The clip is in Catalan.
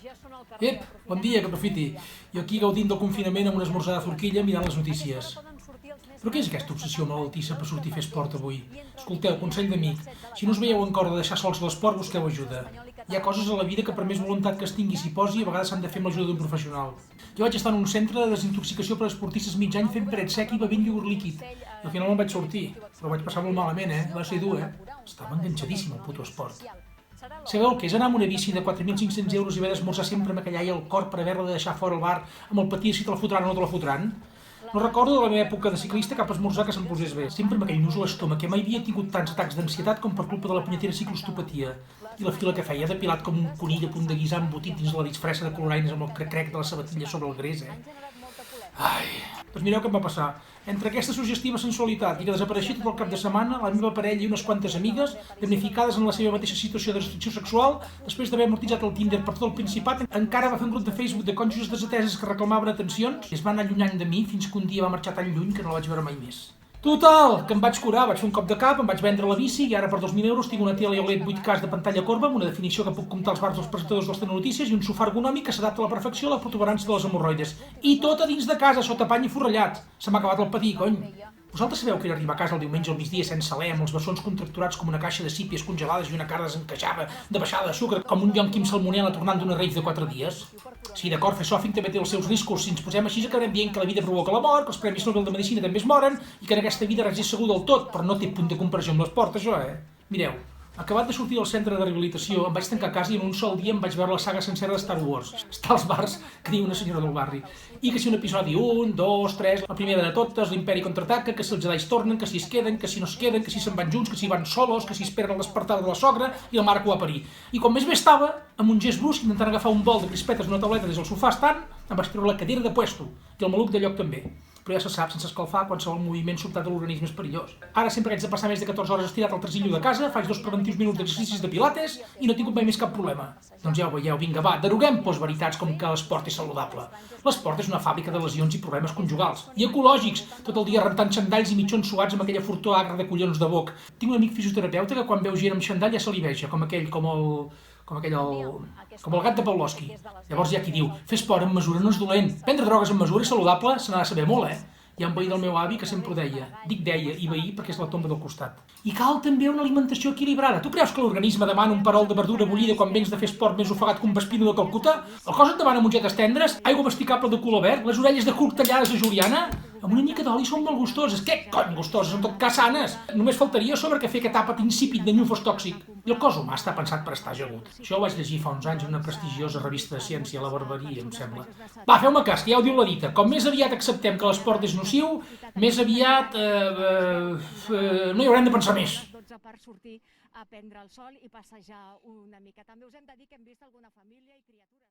Ep, bon dia, que aprofiti. Jo aquí gaudint del confinament amb una esmorzada forquilla mirant les notícies. Però què és aquesta obsessió malaltissa per sortir a fer esport avui? Escolteu, consell d'amic, si no us veieu en cor de deixar sols l'esport, busqueu ajuda. Hi ha coses a la vida que per més voluntat que es tingui s'hi posi, a vegades s'han de fer amb l'ajuda d'un professional. Jo vaig estar en un centre de desintoxicació per a esportistes mig any fent paret sec i bevent iogurt líquid. I al final me'n vaig sortir, però vaig passar molt malament, Va ser dur, Estava enganxadíssim al puto esport. Sabeu el que és anar amb una bici de 4.500 euros i haver d'esmorzar sempre amb aquella aia al cor per haver-la de deixar fora al bar amb el patir si te la fotran o no te la fotran? No recordo de la meva època de ciclista cap esmorzar que se'm posés bé. Sempre amb aquell nus a l'estómac, que mai havia tingut tants atacs d'ansietat com per culpa de la punyetera ciclostopatia. I la fila que feia, depilat com un conill a punt de guisar embotit dins la disfressa de coloraines amb el crec-crec de la sabatilla sobre el gres, Ai, doncs mireu què em va passar. Entre aquesta suggestiva sensualitat i que desapareixia tot el cap de setmana, la meva parella i unes quantes amigues, damnificades en la seva mateixa situació de restricció sexual, després d'haver amortitzat el Tinder per tot el Principat, encara va fer un grup de Facebook de cònjuges desateses que reclamaven atencions i es va anar allunyant de mi fins que un dia va marxar tan lluny que no la vaig veure mai més. Total, que em vaig curar, vaig fer un cop de cap, em vaig vendre la bici i ara per 2.000 euros tinc una tele OLED 8K de pantalla corba amb una definició que puc comptar als bars dels presentadors dels telenotícies i un sofà ergonòmic que s'adapta a la perfecció a la protuberància de les hemorroides. I tot a dins de casa, sota pany i forrellat. Se m'ha acabat el patir, cony. Vosaltres sabeu que era arribar a casa el diumenge al migdia sense alè, amb els bessons contracturats com una caixa de sípies congelades i una cara desencaixada de baixada de sucre, com un Yonquim salmonella tornant d'una rave de 4 dies? Sí, d'acord, fer sòfing també té els seus riscos. Si ens posem així acabarem dient que la vida provoca la mort, que els premis Nobel de Medicina també es moren i que en aquesta vida res és segur del tot, però no té punt de comparació amb l'esport, això, Mireu, acabat de sortir del centre de rehabilitació, em vaig tancar a casa i en un sol dia em vaig veure la saga sencera de Star Wars. Està als bars, que diu una senyora del barri. I que si un episodi 1, 2, 3, la primera de totes, l'Imperi contraataca, que si els Jedi tornen, que si es queden, que si no es queden, que si se'n van junts, que si van solos, que si esperen el despertar de la sogra i la mare que ho va parir. I com més bé estava, amb un gest brusc, intentant agafar un bol de crispetes d'una tauleta des del sofà estant, em vaig treure la cadira de puesto i el maluc de lloc també. Però ja se sap, sense escalfar, qualsevol moviment sobtat de l'organisme és perillós. Ara sempre haig de passar més de 14 hores estirat al tresillo de casa, faig 2 preventius minuts d'exercicis de pilates i no he tingut mai més cap problema. Doncs ja ho veieu, vinga va, deroguem postveritats com que l'esport és saludable. L'esport és una fàbrica de lesions i problemes conjugals. I ecològics, tot el dia rentant xandalls i mitjons suats amb aquella fortor agra de collons de boc. Tinc un amic fisioterapeuta que quan veu gent amb xandall ja se li veja, com el gat de Pavlovsky. Llavors hi ha qui diu, fer esport en mesura no és dolent, prendre drogues en mesura és saludable, se n'ha de saber molt, Hi ha un veí del meu avi que sempre ho deia. Dic deia i veí perquè és la tomba del costat. I cal també una alimentació equilibrada. Tu creus que l'organisme demana un perol de verdura bullida quan vens de fer esport més ofegat que un vespino de Calcuta? El cos et demana mongetes tendres, aigua masticable de color verd, les orelles de cuc tallades de juliana? Amb una mica d'oli són molt gustoses. Què cony gustoses? En tot cas sanes. Només faltaria sobre que fer aquest àpat insípid de nyufos tòxic. I el cos humà està pensat per estar ajagut. Això ho vaig llegir fa uns anys en una prestigiosa revista de ciència, La Barbaria, em sembla. Va, feu-me cas, que ja ho diu la dita. Com més aviat acceptem que l'esport és nociu, més aviat no hi haurem de pensar més. Per sortir a prendre el sol i passejar una mica. També us hem de dir que hem vist alguna família i criatures.